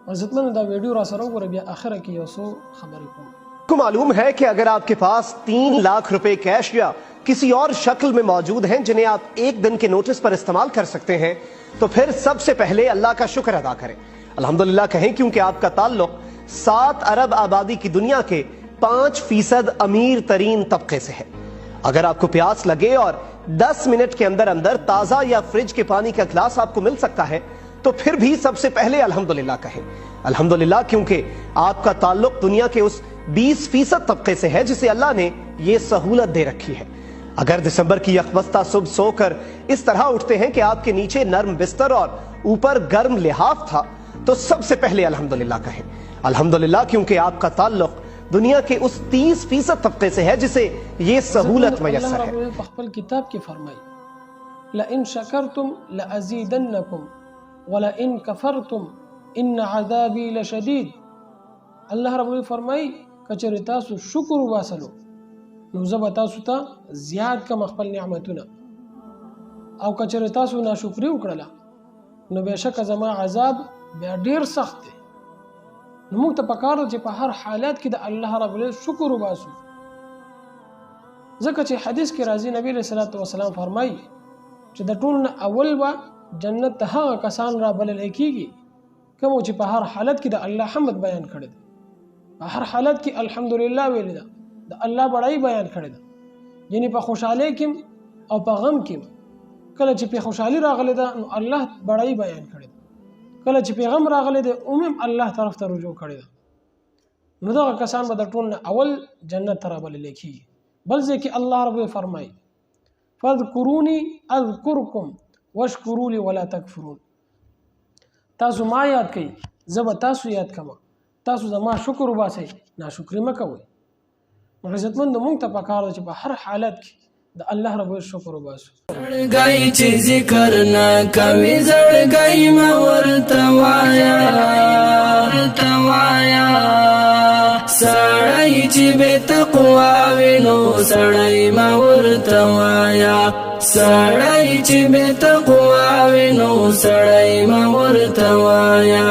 عزتمن دا ویڈیو را سره وګوره بیا اخره کې یو څو خبرې کوم. को मालूम है कि अगर आपके पास 3 लाख रुपए कैश या किसी और शक्ल में मौजूद हैं जिन्हें आप एक दिन के नोटिस पर इस्तेमाल कर सकते हैं तो फिर सबसे पहले अल्लाह का शुक्र अदा करें, अल्हम्दुलिल्लाह कहें, क्योंकि आपका ताल्लुक 7 अरब आबादी की दुनिया के 5% अमीर तरीन तबके से है। अगर आपको प्यास लगे और 10 मिनट के अंदर अंदर ताजा या फ्रिज के पानी का गिलास आपको मिल सकता है तो फिर भी सबसे पहले अल्हम्दुलिल्लाह कहें, अल्हम्दुलिल्लाह, क्योंकि आपका ताल्लुक दुनिया के उस 20% तबके से है जिसे अल्लाह ने ये सहूलत दे रखी है। अगर दिसंबर की यकबस्ता सुबह सोकर इस तरह उठते हैं कि आपके नीचे नर्म बिस्तर और ऊपर गर्म लिहाफ था तो सबसे पहले अल्हम्दुलिल्लाह कहें, अल्हम्दुलिल्लाह, क्योंकि आपका ताल्लुक दुनिया के उस 30% तबके से है जिसे ये सहूलत मयस्सर है। पखपल किताब की फरमाई लइन शकरतुम लअज़ीदन्नकुम वलइन कफरतुम इन अज़ाबी लशदीद। अल्लाह रब्बुल फरमाई कचरे तासु शुक्र वासलो नو زه به تاسو ته زیات کم خپل نعمتونه، او کچره تاسو ناشکري وکړله نو بهشکه زما عذاب بیا ډیر سخت دی. نو موږ ته پکار ده چې په هر حالت کې د الله رب العزت شکر وباسو، ځکه چې حدیث کې راځي نبی علیہ الصلوۃ والسلام فرمایي چې د ټول نه اول به جنت ته هغه کسان را بلل کېږي کوم چې په هر حالت کې د الله حمد بیان کړي، په هر حالت کې الحمدلله ویل ده، د الله بڑای بیان کړی ده. یعنی په خوشحالۍ کې او په غم کې کله چې په خوشحالي راغلی ده نو الله بڑای بیان کړی ده، کله چې په غم راغلی ده هم الله طرف ته رجوع کړی ده. نو دغه کسان به د ټول نه اول جنت ته رابلل کېږي. بل ځای کې الله رب فرمایي فاذکروني اذکرکم واشکروا لي ولا تکفرون. تاسو ما یاد کړئ زه به تاسو یاد کړم، تاسو زما شکر وباسئ، ناشکري مه کوئ. عزتمند مونږ ته پکار ده چې په هر حالت کې د الله رب شکر وباسو. زړګی چې ذکر نه کوي زړګی ما ورته وایا، سړی چې بې تقوا وي نو سړی ما ورته وایا، سړی چې بې تقوا وي نو سړی ما ورته وایا.